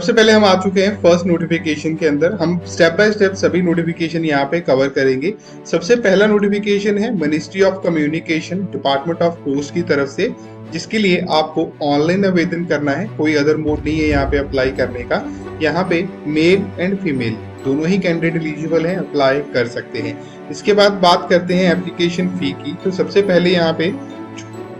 सबसे पहले हम आ चुके हैं फर्स्ट नोटिफिकेशन के अंदर। हम स्टेप बाय स्टेप सभी नोटिफिकेशन यहाँ पे कवर करेंगे। सबसे पहला नोटिफिकेशन है ministry of communication department of post की तरफ से, जिसके लिए आपको ऑनलाइन आवेदन करना है। कोई अदर मोड नहीं है यहाँ पे अप्लाई करने का। यहाँ पे मेल एंड फीमेल दोनों ही कैंडिडेट एलिजिबल हैं, अप्लाई कर सकते हैं। इसके बाद बात करते हैं एप्लीकेशन फी की। तो सबसे पहले यहाँ पे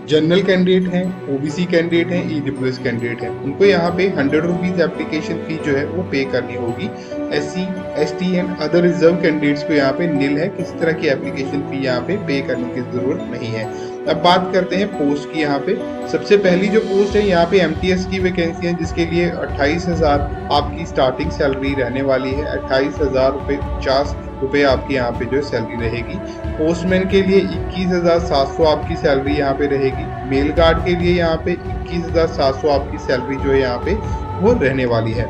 जनरल कैंडिडेट हैं, ओबीसी कैंडिडेट हैं, ईडब्ल्यूएस कैंडिडेट हैं, उनको यहाँ पे 100 रुपीज एप्लीकेशन फी जो है वो पे करनी होगी। SC, ST and other reserve candidates को यहाँ पे नील है, किसी तरह की एप्लीकेशन फी यहाँ पे करने की जरूरत नहीं है। अब बात करते हैं पोस्ट की। यहाँ पे सबसे पहली जो पोस्ट है यहाँ पे एमटीएस की वैकेंसी है, जिसके लिए 28,000 आपकी स्टार्टिंग सैलरी रहने वाली है। 28,050 रुपये आपकी यहाँ पे जो सैलरी रहेगी। पोस्टमैन के लिए 21,700 आपकी सैलरी यहाँ पे रहेगी। मेल गार्ड के लिए यहाँ पे 21,700 आपकी सैलरी जो है यहाँ पे वो रहने वाली है।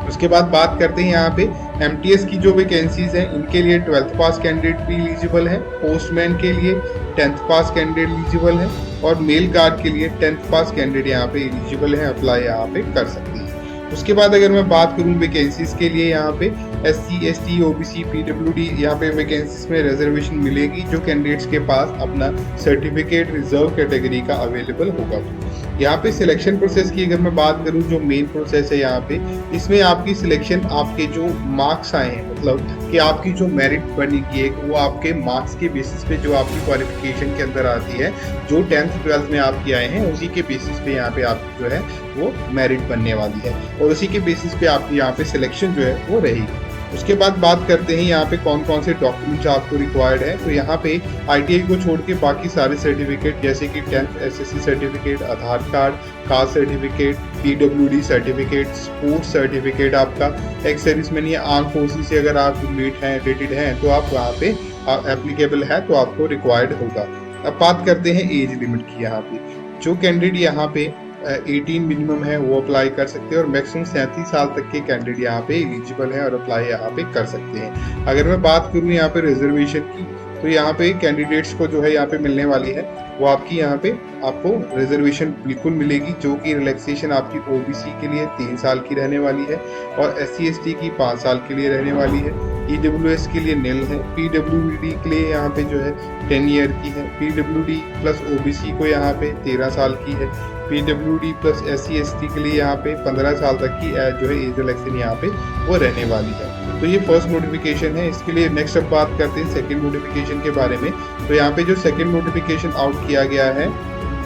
उसके बाद बात करते हैं यहाँ पे एमटीएस की जो वैकेंसीज हैं, इनके लिए 12th पास कैंडिडेट भी एलिजिबल है। पोस्टमैन के लिए 10th पास कैंडिडेट एलिजिबल है और मेल गार्ड के लिए 10th पास कैंडिडेट यहाँ पे एलिजिबल है, अप्लाई यहाँ पे कर सकती है। उसके बाद अगर मैं बात करूं वैकेंसीज के लिए, यहाँ पे एससी, एसटी, ओबीसी, पीडब्ल्यूडी यहाँ पे वैकेंसीज में रिजर्वेशन मिलेगी जो कैंडिडेट्स के पास अपना सर्टिफिकेट रिजर्व कैटेगरी का अवेलेबल होगा। यहाँ पे सिलेक्शन प्रोसेस की अगर मैं बात करूं, जो मेन प्रोसेस है यहाँ पे, इसमें आपकी सिलेक्शन आपके जो मार्क्स आए हैं, मतलब कि आपकी जो मेरिट बनेगी है वो आपके मार्क्स के बेसिस पे जो आपकी क्वालिफिकेशन के अंदर आती है, जो 10th 12th में आपके आए हैं उसी के बेसिस पे यहाँ पे आपकी जो है वो मेरिट बनने वाली है और उसी के बेसिस पे आपकी यहाँ पे सिलेक्शन जो है वो रहेगी। उसके बाद बात करते हैं यहाँ पे कौन कौन से डॉक्यूमेंट्स आपको रिक्वायर्ड है। तो यहाँ पे आईटीआई को छोड़ के बाकी सारे सर्टिफिकेट जैसे कि 10th SSC certificate, Aadhaar card, caste certificate, PWD certificate, sports certificate, आपका एक्स सर्विसमैन या आर्म फोर्सेस से अगर आप रिलेटेड हैं तो आप वहाँ पे एप्लीकेबल है तो आपको रिक्वायर्ड होगा। अब बात करते हैं एज लिमिट की। यहाँ पे जो कैंडिडेट यहाँ पे 18 मिनिमम है वो अप्लाई कर सकते हैं और मैक्सिमम 37 साल तक के कैंडिडेट यहाँ पे एलिजिबल है और अप्लाई यहाँ पे कर सकते हैं। अगर मैं बात करूँ यहाँ पे रिजर्वेशन की, तो यहाँ पे कैंडिडेट्स को जो है यहाँ पे मिलने वाली है वो आपकी यहाँ पे आपको रिजर्वेशन बिल्कुल मिलेगी, जो कि रिलैक्सेशन आपकी ओबीसी के लिए 3 साल की रहने वाली है और एससी एसटी की 5 साल के लिए रहने वाली है। ईडब्ल्यूएस के लिए निल है। पीडब्ल्यूडी के लिए यहाँ पे जो है 10 ईयर की है। पीडब्ल्यूडी प्लस ओबीसी को यहाँ पे 13 साल की है। पीडब्ल्यूडी प्लस एससी एसटी के लिए यहाँ पे 15 साल तक की जो है एज रिलैक्सेशन यहाँ पे वो रहने वाली है। तो ये फर्स्ट नोटिफिकेशन है। इसके लिए नेक्स्ट अब बात करते हैं सेकंड नोटिफिकेशन के बारे में। तो यहाँ पे जो सेकंड नोटिफिकेशन आउट किया गया है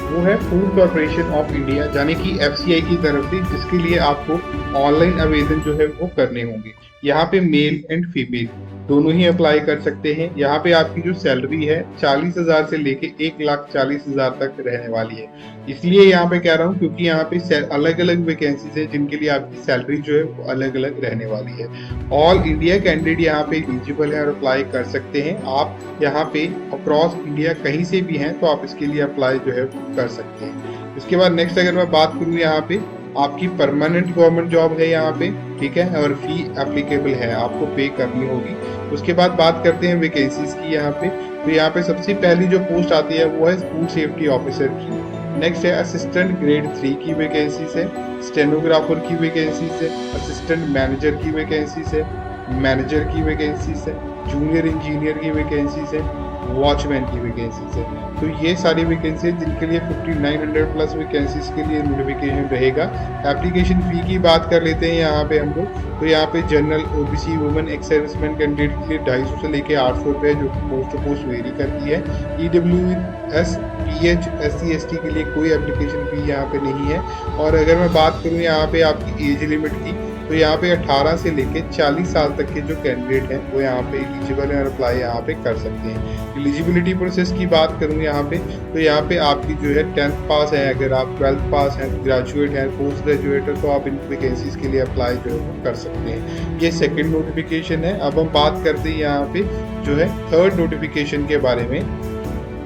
वो है फूड कॉर्पोरेशन ऑफ इंडिया यानी कि एफसीआई की तरफ से, जिसके लिए आपको ऑनलाइन आवेदन जो है वो करने होंगे। यहाँ पे मेल एंड फीमेल दोनों ही अप्लाई कर सकते हैं। यहाँ पे आपकी जो सैलरी है 40,000 से लेके 1,40,000 तक रहने वाली है। इसलिए यहाँ पे कह रहा हूँ क्योंकि यहाँ पे अलग अलग वैकेंसीज है जिनके लिए आपकी सैलरी जो है वो अलग अलग रहने वाली है। ऑल इंडिया कैंडिडेट यहाँ पे एलिजिबल है और अप्लाई कर सकते हैं। आप यहाँ पे अक्रॉस इंडिया कहीं से भी हैं तो आप इसके लिए अप्लाई जो है कर सकते हैं। इसके बाद नेक्स्ट अगर मैं बात करूँ, यहाँ पे आपकी परमानेंट गवर्नमेंट जॉब है यहाँ पे, ठीक है, और फी एप्लीकेबल है, आपको पे करनी होगी। उसके बाद बात करते हैं वैकेंसीज की। यहाँ पे तो यहाँ पे सबसे पहली जो पोस्ट आती है वो है फूड सेफ्टी ऑफिसर की। नेक्स्ट है असिस्टेंट ग्रेड 3 की वैकेंसीज है। स्टेनोग्राफर की वैकेंसीज है। असिस्टेंट मैनेजर की वैकेंसीज है। मैनेजर की वैकेंसीज है। जूनियर इंजीनियर की वैकेंसीज है। वॉचमैन की वैकेंसीज है। तो ये सारी वैकेंसी जिनके लिए 5900 प्लस वैकेंसीज के लिए नोटिफिकेशन रहेगा। एप्लीकेशन फी की बात कर लेते हैं यहाँ पे हम लोग। तो यहाँ पे general, OBC, women, ex serviceman candidate के लिए 250 से लेके 800 रुपये, जो कि पोस्ट टू पोस्ट वेरी करती है। ईडब्ल्यूएस, पीएच, एससी एसटी के लिए कोई एप्लीकेशन फी यहाँ पे नहीं है। और अगर मैं बात करूँ यहाँ पे आपकी एज लिमिट की, तो यहाँ पे 18 से लेके 40 साल तक के जो कैंडिडेट हैं वो यहाँ पे एलिजिबल है और अप्लाई यहाँ पे कर सकते हैं। एलिजिबिलिटी प्रोसेस की बात करूँ यहाँ पे, तो यहाँ पे आपकी जो है 10th पास है, अगर आप 12th पास हैं, ग्रेजुएट हैं, पोस्ट ग्रेजुएट है, तो आप इन वैकेंसीज के लिए अप्लाई जो है कर सकते हैं। ये सेकेंड नोटिफिकेशन है। अब हम बात करते हैं यहाँ पे जो है थर्ड नोटिफिकेशन के बारे में।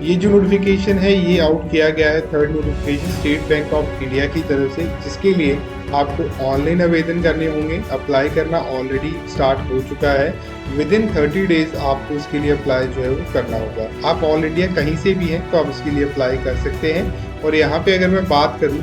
ये जो नोटिफिकेशन है ये आउट किया गया है, third notification state bank of India की तरफ से, जिसके लिए आपको ऑनलाइन आवेदन करने होंगे। अप्लाई करना ऑलरेडी स्टार्ट हो चुका है। विद इन 30 डेज आपको इसके लिए अप्लाई जो है वो करना होगा। आप ऑल इंडिया कहीं से भी हैं तो आप इसके लिए अप्लाई कर सकते हैं। और यहाँ पे अगर मैं बात करूँ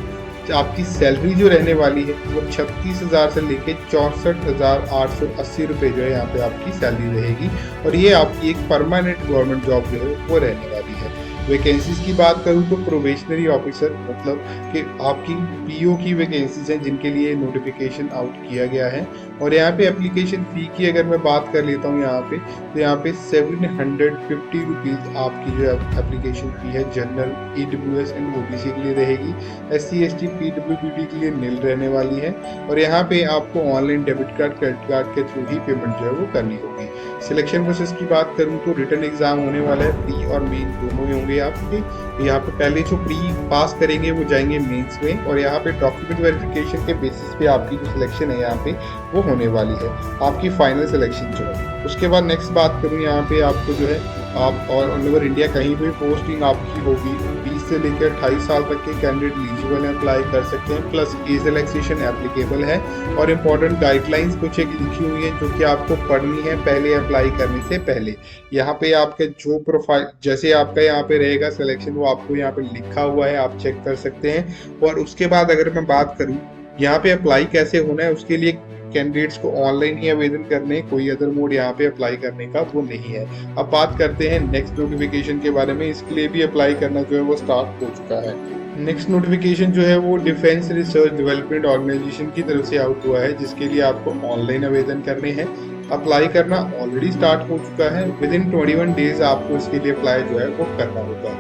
आपकी सैलरी जो रहने वाली है वो 36,000 से लेके 64,880 रुपये जो है यहाँ पे आपकी सैलरी रहेगी। और ये आपकी एक परमानेंट गवर्नमेंट जॉब जो है वो रहने वाली है। वैकेंसीज की बात करूँ तो प्रोबेशनरी ऑफिसर, मतलब कि आपकी पीओ की वैकेंसीज हैं जिनके लिए नोटिफिकेशन आउट किया गया है। और यहाँ पे एप्लीकेशन फ़ी की अगर मैं बात कर लेता हूँ यहाँ पे, तो यहाँ पे 750 रुपीज़ आपकी जो एप्लीकेशन फ़ी है जनरल, EWS एंड OBC के लिए रहेगी। SC ST PWBD के लिए नील रहने वाली है। और यहाँ पे आपको online debit card, credit card के थ्रू ही पेमेंट जो है वो करनी होगी। सिलेक्शन प्रोसेस की बात करूँ तो रिटन एग्जाम होने वाला है, प्री और मेन दोनों ही होंगे आपके। यहाँ पे पहले जो प्री पास करेंगे वो जाएंगे मेंस में, और यहाँ पे डॉक्यूमेंट वेरिफिकेशन के बेसिस पे आपकी जो सिलेक्शन है यहाँ पे वो होने वाली है, आपकी फाइनल सिलेक्शन जो है। उसके बाद नेक्स्ट बात करूँ यहाँ पे आपको जो है आप और ऑल ओवर इंडिया कहीं भी पोस्टिंग आपकी होगी, 20 से लेकर 28 साल तक के कैंडिडेट एलिजिबल हैं, अप्लाई कर सकते हैं, प्लस एज रिलैक्सेशन एप्लीकेबल है। और इम्पोर्टेंट गाइडलाइंस कुछ एक लिखी हुई है जो कि आपको पढ़नी है पहले अप्लाई करने से पहले। यहाँ पे आपके जो प्रोफाइल जैसे आपका यहाँ पे रहेगा सिलेक्शन, वो आपको यहाँ पे लिखा हुआ है, आप चेक कर सकते हैं। और उसके बाद अगर मैं बात करूँ यहाँ पे अप्लाई कैसे होना है, उसके लिए कैंडिडेट्स को ऑनलाइन ही आवेदन करने, कोई अदर मोड यहाँ पे अप्लाई करने का वो नहीं है। अब बात करते हैं नेक्स्ट नोटिफिकेशन के बारे में, इसके लिए भी अप्लाई करना जो है वो स्टार्ट हो चुका है। नेक्स्ट नोटिफिकेशन जो है वो डिफेंस रिसर्च डेवलपमेंट ऑर्गेनाइजेशन की तरफ से आउट हुआ है, जिसके लिए आपको ऑनलाइन आवेदन करने हैं। अप्लाई करना ऑलरेडी स्टार्ट हो चुका है, विद इन 21 डेज आपको इसके लिए अप्लाई जो है वो करना होगा।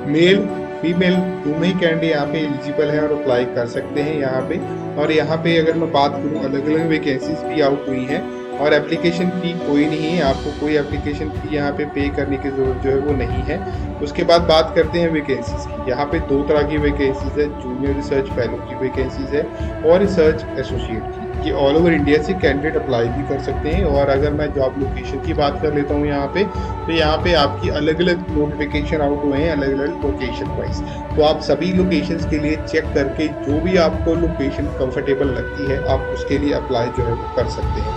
मेल फीमेल दोनों ही कैंडिडेट यहाँ पे एलिजिबल है और अप्लाई कर सकते हैं यहाँ पे। और यहाँ पे अगर मैं बात करूँ अलग अलग वैकेंसीज भी आउट हुई हैं, और एप्लीकेशन फ़ी कोई नहीं है, आपको कोई एप्लीकेशन फ़ी यहाँ पे पे करने की जरूरत जो है वो नहीं है। उसके बाद बात करते हैं वैकेंसीज की। यहाँ पे दो तरह की वैकेंसीज है, जूनियर रिसर्च फेलो की वैकेंसीज है और रिसर्च एसोसिएट की। ये ऑल ओवर इंडिया से कैंडिडेट अप्लाई भी कर सकते हैं। और अगर मैं जॉब लोकेशन की बात कर लेता हूँ यहाँ पे, तो यहाँ पे आपकी अलग अलग नोटिफिकेशन आउट हुए हैं अलग अलग लोकेशन वाइज। तो आप सभी लोकेशंस के लिए चेक करके जो भी आपको लोकेशन कंफर्टेबल लगती है आप उसके लिए अप्लाई जो है वो कर सकते हैं।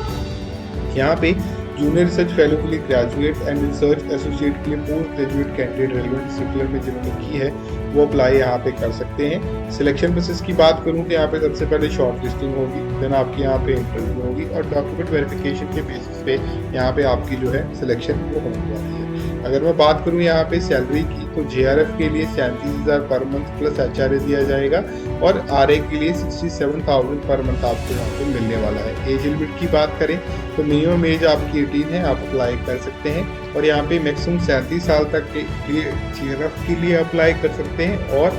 यहाँ पे जूनियर रिसर्च फेलो के लिए ग्रेजुएट एंड रिसर्च एसोसिएट के लिए post graduate candidate relevant discipline में जिन्होंने की है वो अप्लाई यहाँ पे कर सकते हैं। सिलेक्शन प्रोसेस की बात करूँ तो यहाँ पे सबसे पहले शॉर्ट लिस्टिंग होगी, देन आपकी यहाँ पे इंटरव्यू होगी, और डॉक्यूमेंट वेरिफिकेशन के बेसिस पे यहाँ पे आपकी जो है सिलेक्शन वो होने वाली है। अगर मैं बात करूँ यहाँ पे सैलरी की, तो JRF के लिए 37,000 पर मंथ प्लस HRA दिया जाएगा, और RA के लिए 67,000 पर मंथ आपको यहाँ पे मिलने वाला है। एज लिमिट की बात करें तो मिनिमम एज आपकी 18 है, आप अप्लाई कर सकते हैं। और यहाँ पे मैक्सिमम 37 साल तक के लिए JRF के लिए अप्लाई कर सकते हैं, और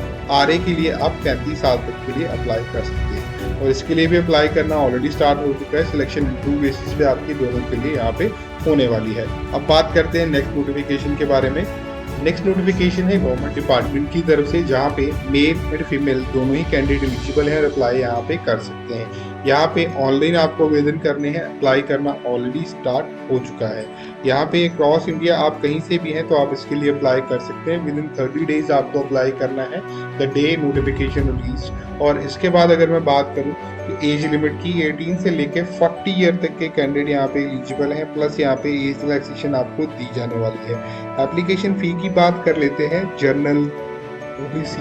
RA के लिए आप 35 साल तक के लिए अप्लाई कर सकते हैं। और इसके लिए भी अप्लाई करना ऑलरेडी स्टार्ट हो चुका है, सिलेक्शन इंटरव्यू बेसिस पे आपकी दोनों के लिए यहाँ पे होने वाली है। अब बात करते हैं नेक्स्ट नोटिफिकेशन के बारे में। नेक्स्ट नोटिफिकेशन है गवर्नमेंट डिपार्टमेंट की तरफ से, जहाँ पे मेल एंड फीमेल दोनों ही कैंडिडेट एलिजिबल हैं और अप्लाई यहाँ पे कर सकते हैं। यहाँ पे ऑनलाइन आपको आवेदन करने हैं, अप्लाई करना ऑलरेडी स्टार्ट हो चुका है। यहाँ पे क्रॉस इंडिया आप कहीं से भी हैं तो आप इसके लिए अप्लाई कर सकते हैं। विद इन 30 डेज आपको अप्लाई करना है द डे नोटिफिकेशन रिलीज। और इसके बाद अगर मैं बात करूँ तो एज लिमिट की 18 से लेके 40 ईयर तक के कैंडिडेट यहाँ पे एलिजिबल हैं, प्लस यहाँ पे एज रिलैक्सेशन आपको दी जाने वाली है। एप्लीकेशन फ़ी की बात कर लेते हैं, जर्नल OBC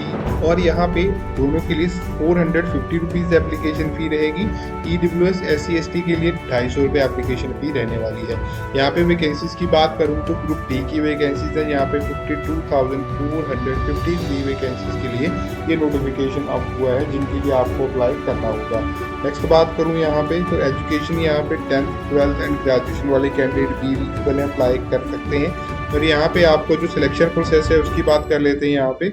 और यहाँ पे दोनों के लिए 450 रुपीज़ एप्लीकेशन फ़ी रहेगी। EWS SC ST के लिए 250 रुपये एप्लीकेशन फ़ी रहने वाली है। यहाँ पे वैकेंसीज की बात करूँ तो ग्रुप D की वैकेंसीज है, यहाँ पे 52,453 वैकेंसीज के लिए ये नोटिफिकेशन अप हुआ है, जिनके लिए आपको अप्लाई करना होगा। नेक्स्ट बात करूँ यहाँ पे तो एजुकेशन, यहाँ पे 10th 12th एंड ग्रेजुएशन वाले कैंडिडेट भी एलिजिबल अप्लाई कर सकते हैं। और यहाँ पे आपको जो सिलेक्शन प्रोसेस है उसकी बात कर लेते हैं। यहाँ पे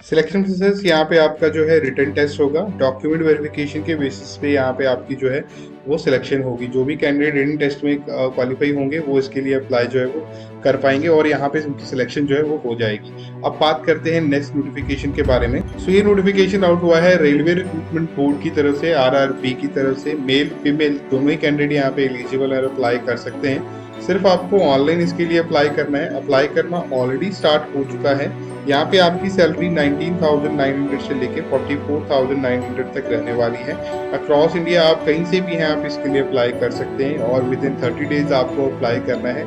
सिलेक्शन प्रोसेस यहाँ पे आपका जो है रिटन टेस्ट होगा, डॉक्यूमेंट वेरिफिकेशन के बेसिस पे यहाँ पे आपकी जो है वो सिलेक्शन होगी। जो भी कैंडिडेट रिटन टेस्ट में क्वालिफाई होंगे वो इसके लिए अप्लाई जो है वो कर पाएंगे, और यहाँ पे उनकी सिलेक्शन जो है वो हो जाएगी। अब बात करते हैं नेक्स्ट नोटिफिकेशन के बारे में। सो ये नोटिफिकेशन आउट हुआ है रेलवे रिक्रूटमेंट बोर्ड की तरफ से, RRB की तरफ से। मेल फीमेल दोनों ही कैंडिडेट यहाँ पे एलिजिबल और अप्लाई कर सकते हैं। सिर्फ आपको ऑनलाइन इसके लिए अप्लाई करना है, अप्लाई करना ऑलरेडी स्टार्ट हो चुका है। यहाँ पे आपकी सैलरी 19,900 से लेके 44,900 तक रहने वाली है। अक्रॉस इंडिया आप कहीं से भी हैं आप इसके लिए अप्लाई कर सकते हैं, और विद इन 30 डेज आपको अप्लाई करना है।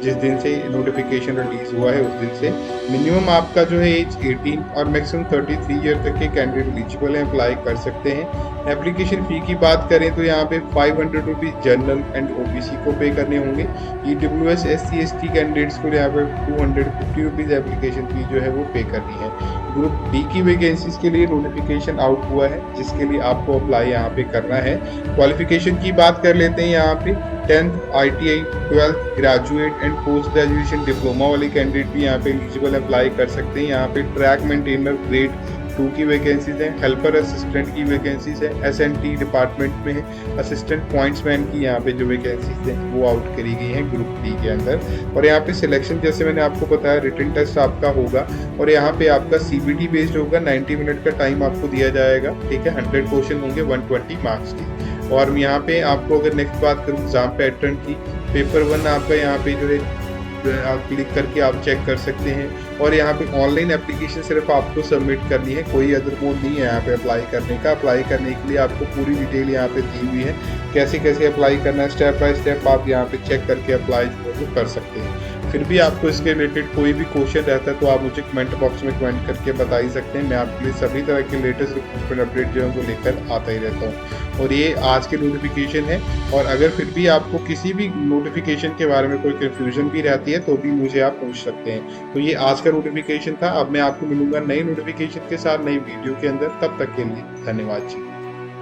जिस दिन से नोटिफिकेशन रिलीज हुआ है उस दिन से। मिनिमम आपका जो है एज 18 और मैक्सिमम 33 ईयर तक के कैंडिडेट एलिजिबल हैं, अप्लाई कर सकते हैं। एप्लीकेशन फ़ी की बात करें तो यहाँ पे 500 रुपीज़ जनरल एंड ओबीसी को पे करने होंगे। ईडब्ल्यूएस SC/ST कैंडिडेट्स को यहाँ पे 250 रुपीज़ एप्लीकेशन फ़ी जो है वो पे करनी है। ग्रुप डी की वैकेंसीज के लिए नोटिफिकेशन आउट हुआ है, जिसके लिए आपको अप्लाई यहाँ पे करना है। क्वालिफिकेशन की बात कर लेते हैं यहाँ पे 10th ITI 12th graduate and post graduation diploma वाले कैंडिडेट भी यहाँ पे एलिजिबल अप्लाई कर सकते हैं। यहाँ पे ट्रैक मेंटेनर ग्रेड 2 की वैकेंसीज हैं, हेल्पर असिस्टेंट की वैकेंसीज है, SNT डिपार्टमेंट में है, असिस्टेंट पॉइंट्समैन की यहाँ पे जो वैकेंसीज हैं वो आउट करी गई हैं ग्रुप डी के अंदर। और यहाँ पे सिलेक्शन जैसे मैंने आपको बताया रिटन टेस्ट आपका होगा और यहाँ पे आपका CBT बेस्ड होगा। 90 मिनट का टाइम आपको दिया जाएगा, ठीक है। 100 क्वेश्चन होंगे 120 मार्क्स के। और यहाँ पे आपको अगर नेक्स्ट बात करूँ एग्जाम पैटर्न की, पेपर 1 आपका यहाँ पे जो है आप क्लिक करके आप चेक कर सकते हैं। और यहाँ पे ऑनलाइन एप्लीकेशन सिर्फ आपको सबमिट करनी है, कोई अदर मोड नहीं है यहाँ पे अप्लाई करने का। अप्लाई करने के लिए आपको पूरी डिटेल यहाँ पे दी हुई है, कैसे कैसे अप्लाई करना है, स्टेप बाय स्टेप आप यहाँ पे चेक करके अप्लाई जो कर सकते हैं। फिर भी आपको इसके रिलेटेड कोई भी क्वेश्चन रहता है तो आप मुझे कमेंट बॉक्स में कमेंट करके बता ही सकते हैं। मैं आपके लिए सभी तरह के लेटेस्ट रिक्रूटमेंट अपडेट जो है वो लेकर आता ही रहता हूँ। और ये आज के नोटिफिकेशन है। और अगर फिर भी आपको किसी भी नोटिफिकेशन के बारे में कोई कंफ्यूजन भी रहती है तो भी मुझे आप पूछ सकते हैं। तो ये आज का नोटिफिकेशन था। अब मैं आपको मिलूंगा नई नोटिफिकेशन के साथ नई वीडियो के अंदर। तब तक के लिए धन्यवाद जी।